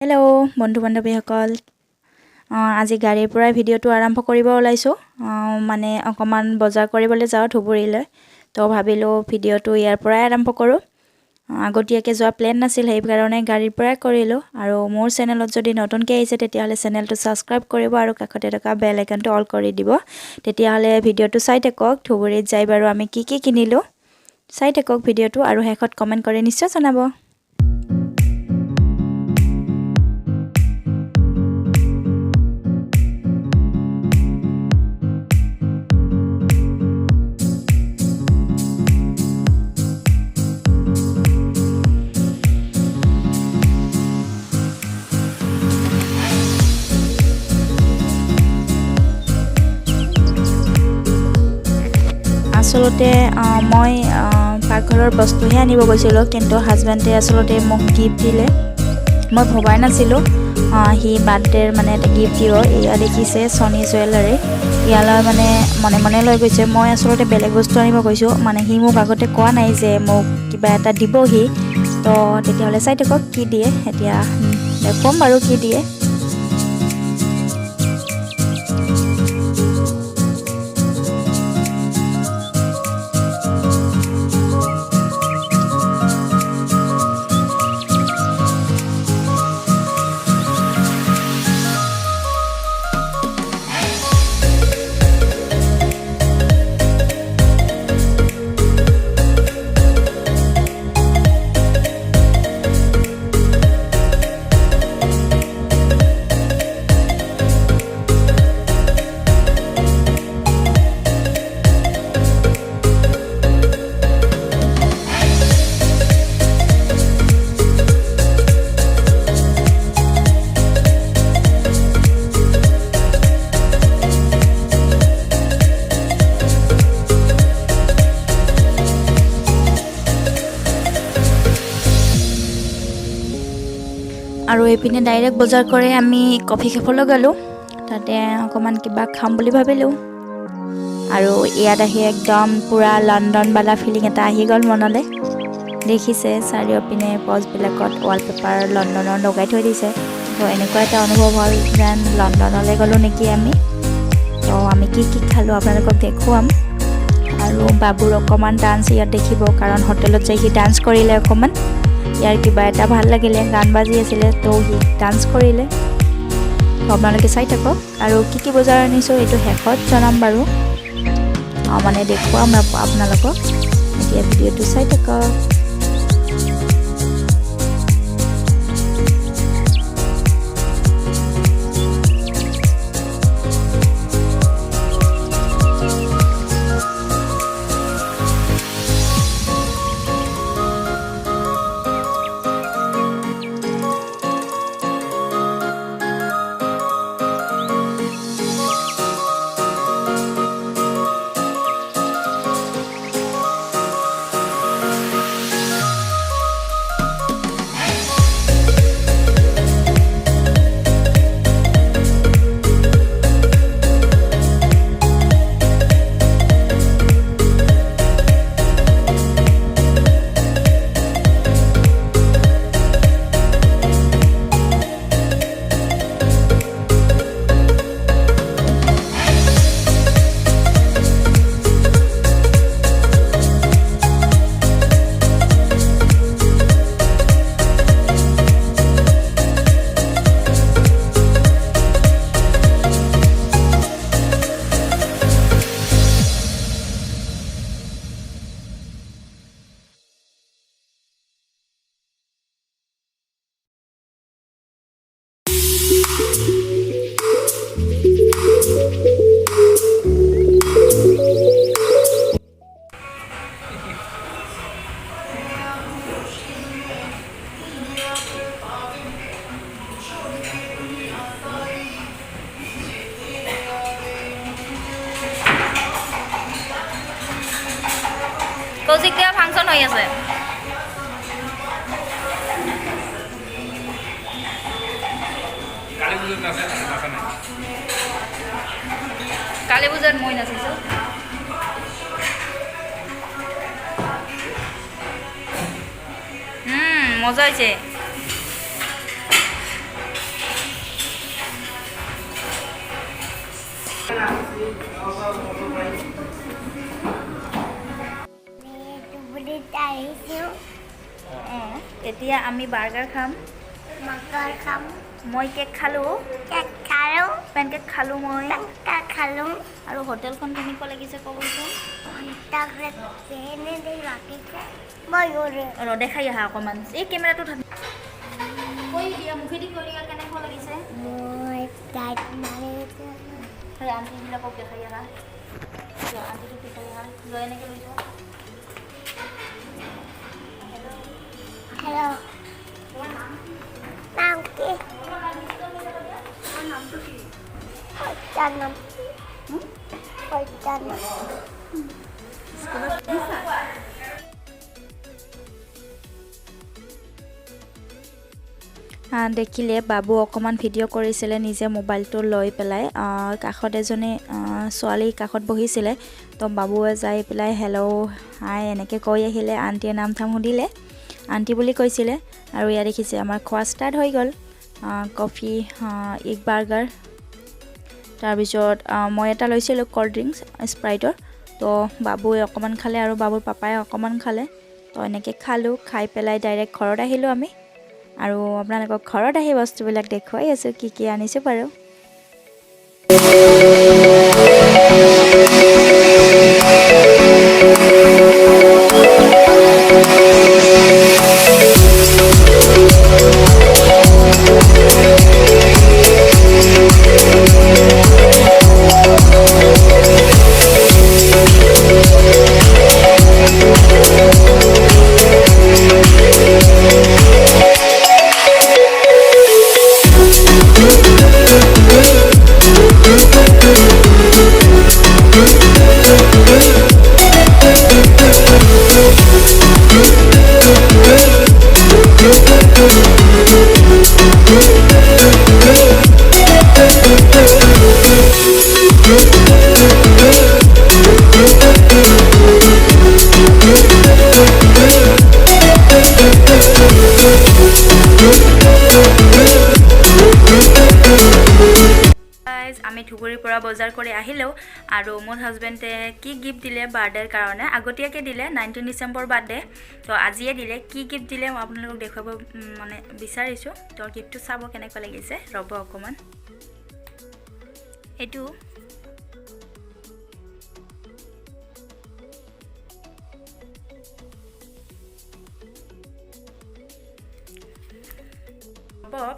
Hello' বন্ধু বান্ধৱীসকল আজি গাড়ীৰ পৰা ভিডিঅ'টো আৰম্ভ কৰিব ওলাইছোঁ মানে অকণমান বজাৰ কৰিবলৈ যাওঁ ধুবুৰীলৈ তো ভাবিলোঁ ভিডিঅ'টো ইয়াৰ পৰাই আৰম্ভ কৰোঁ আগতীয়াকৈ যোৱা প্লেন নাছিল সেইকাৰণে গাড়ীৰ পৰাই কৰিলোঁ আৰু মোৰ চেনেলত যদি নতুনকৈ আহিছে তেতিয়াহ'লে চেনেলটো ছাবস্ক্ৰাইব কৰিব আৰু কাষতে থকা বেল আইকনটো অল কৰি দিব তেতিয়াহ'লে ভিডিঅ'টো চাই থাকক ধুবুৰীত যাই বাৰু আমি কি কিনিলোঁ চাই থাকক ভিডিঅ'টো আৰু শেষত কমেণ্ট কৰি নিশ্চয় জনাব আচলতে মই পাকঘৰৰ বস্তুহে আনিব গৈছিলোঁ কিন্তু হাজবেণ্ডে আচলতে মোক গিফ্ট দিলে মই ভবাই নাছিলোঁ সি বাৰ্থডেৰ মানে এটা গিফ্ট দিব এয়া দেখিছে ছনী জুৱেলাৰী ইয়ালৈ মানে মনে মনে লৈ গৈছে মই আচলতে বেলেগ বস্তু আনিব গৈছোঁ মানে সি মোক আগতে কোৱা নাই যে মোক কিবা এটা দিবহি তো তেতিয়াহ'লে চাই থাকক কি দিয়ে এতিয়া দেখুৱাম বাৰু কি দিয়ে আৰু এইপিনে ডাইৰেক্ট বজাৰ কৰি আমি কফি খাবলৈ গ'লোঁ তাতে অকণমান কিবা খাম বুলি ভাবিলোঁ আৰু ইয়াত আহি একদম পূৰা লণ্ডনবালা ফিলিং এটা আহি গ'ল মনলৈ দেখিছে চাৰিওপিনে পষ্টবিলাকত ৱালপেপাৰ লণ্ডনৰ লগাই থৈ দিছে তো এনেকুৱা এটা অনুভৱ হ'ল যেন লণ্ডনলৈ গ'লোঁ নেকি আমি তো আমি কি খালোঁ আপোনালোকক দেখুৱাম আৰু বাবুৰ অকণমান ডান্স ইয়াত দেখিব কাৰণ হোটেলত যাই সি ডান্স কৰিলে অকণমান ইয়াৰ কিবা এটা ভাল লাগিলে গান বাজি আছিলে তো সি ডান্স কৰিলে আপোনালোকে চাই থাকক আৰু কি বজাৰ আনিছোঁ এইটো শেষত জনাম বাৰু মানে দেখুৱাম আপোনালোকক এতিয়া ভিডিঅ'টো চাই থাকক কৌশিক দিয়া ফাংচন হৈ আছে কালী পূজাত মই নাচিছোঁ মজা হয়েছে এতিয়া আমি বাৰ্গাৰ খাম মই কেক খালোঁ পেনকেক খালোঁ মই আৰু হোটেলখন কেনেকুৱা লাগিছে ক'বচোন দেখাই আহা অকণমান এই কেমেৰাটো কৈ দিয়া মুখেদি কৈ দিয়া কেনেকুৱা লাগিছে আণ্টিবিলাকক দেখাই আহা আণ্টিটোক দেখাই আহা লৈ এনেকৈ লৈ যোৱা Hello. Nam কি? নামটো কি নাম দেখিলে বাবু অকণমান ভিডিঅ' কৰিছিলে নিজে মোবাইলটো লৈ পেলাই কাষত এজনী ছোৱালী কাষত বহিছিলে তো বাবুৱে যাই পেলাই হেল্ল' হাই এনেকৈ কৈ আহিলে আণ্টিয়ে নাম থাম সুধিলে আণ্টি বুলি কৈছিলে আৰু ইয়াত দেখিছে আমাৰ খোৱা ষ্টাৰ্ট হৈ গ'ল কফি এগ বাৰ্গাৰ তাৰপিছত মই এটা লৈছিলোঁ ক'ল্ড ড্ৰিংকছ স্প্ৰাইটৰ তো বাবুৱে অকণমান খালে আৰু বাবুৰ পাপাই অকণমান খালে তো এনেকৈ খালোঁ খাই পেলাই ডাইৰেক্ট ঘৰত আহিলোঁ আমি আৰু আপোনালোকক ঘৰত আহি বস্তুবিলাক দেখুৱাই আছোঁ কি আনিছোঁ বাৰু আমি ধুবুৰীৰ পৰা বজাৰ কৰি আহিলোঁ আৰু মোৰ হাজবেণ্ডে কি গিফ্ট দিলে বাৰ্থডেৰ কাৰণে আগতীয়াকৈ দিলে 19 ডিচেম্বৰ বাৰ্থডে তো আজিয়ে দিলে কি গিফ্ট দিলে মই আপোনালোকক দেখুৱাব মানে বিচাৰিছোঁ তো গিফ্টটো চাব কেনেকুৱা লাগিছে ৰ'ব অকণমান এইটো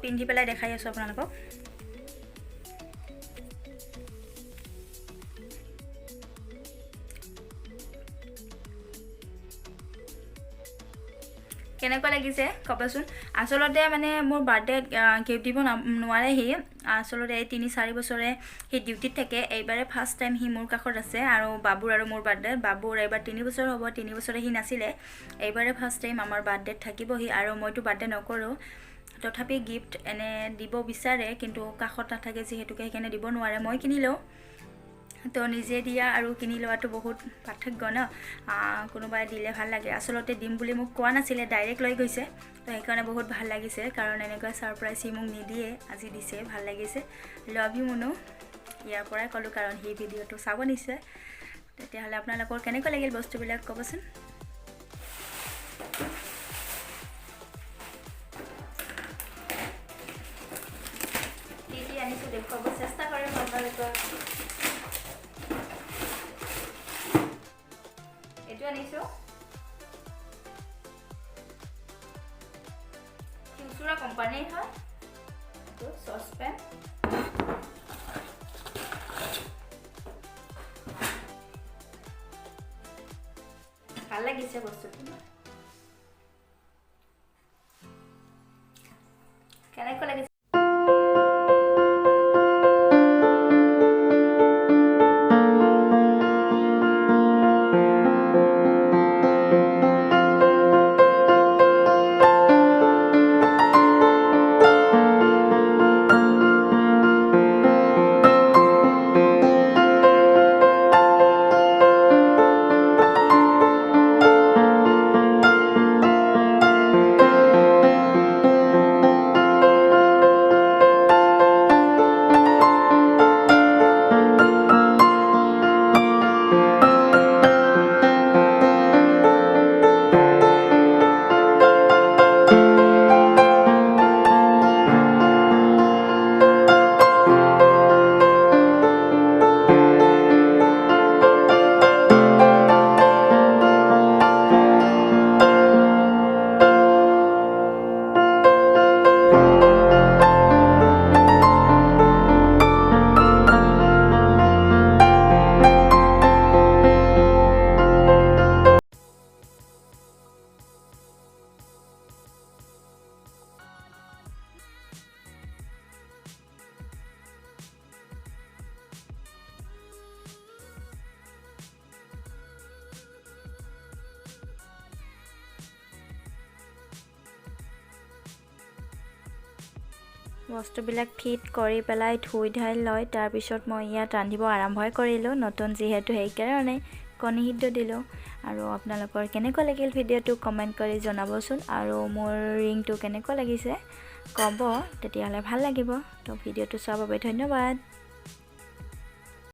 পিন্ধি পেলাই দেখাই আছোঁ আপোনালোকক কেনেকুৱা লাগিছে ক'বচোন আচলতে মানে মোৰ বাৰ্থডে গিফ্ট দিব নোৱাৰে সি আচলতে 3-4 বছৰে সি ডিউটিত থাকে এইবাৰে ফাৰ্ষ্ট টাইম সি মোৰ কাষত আছে আৰু বাবুৰ আৰু মোৰ বাৰ্থডে বাবুৰ এইবাৰ 3 বছৰ হ'ব 3 বছৰে সি নাছিলে এইবাৰে ফাৰ্ষ্ট টাইম আমাৰ বাৰ্থডেত থাকিব সি আৰু মইতো বাৰ্থডে নকৰোঁ তথাপি গিফ্ট এনে দিব বিচাৰে কিন্তু কাষত নাথাকে যিহেতুকে সেইকাৰণে দিব নোৱাৰে মই কিনিলেও তো নিজে দিয়া আৰু কিনি লোৱাটো বহুত পাৰ্থক্য ন কোনোবাই দিলে ভাল লাগে আচলতে দিম বুলি মোক কোৱা নাছিলে ডাইৰেক্ট লৈ গৈছে তো সেইকাৰণে বহুত ভাল লাগিছে কাৰণ এনেকুৱা ছাৰপ্ৰাইজ সি মোক নিদিয়ে আজি দিছে ভাল লাগিছে লাভ ইউ মনো ইয়াৰ পৰাই ক'লোঁ কাৰণ সেই ভিডিঅ'টো চাব নিশ্চয় তেতিয়াহ'লে আপোনালোকৰ কেনেকুৱা লাগিল বস্তুবিলাক ক'বচোন কি আনিছোঁ দেখুৱাব চেষ্টা কৰিম আপোনালোকক এইটো আনিছোঁ কিউচুৰা কোম্পানীৰ হয় এইটো চচপেন ভাল লাগিছে বস্তুটো কেনেকুৱা লাগিছে বস্তুবিলাক ফিট কৰি পেলাই ধুই ধাই লৈ তাৰপিছত মই ইয়াত ৰান্ধিব আৰম্ভই কৰিলোঁ নতুন যিহেতু সেইকাৰণে কণী সিদ্ধ দিলোঁ আৰু আপোনালোকৰ কেনেকুৱা লাগিল ভিডিঅ'টো কমেণ্ট কৰি জনাবচোন আৰু মোৰ ৰিংটো কেনেকুৱা লাগিছে ক'ব তেতিয়াহ'লে ভাল লাগিব তো ভিডিঅ'টো চোৱাৰ বাবে ধন্যবাদ।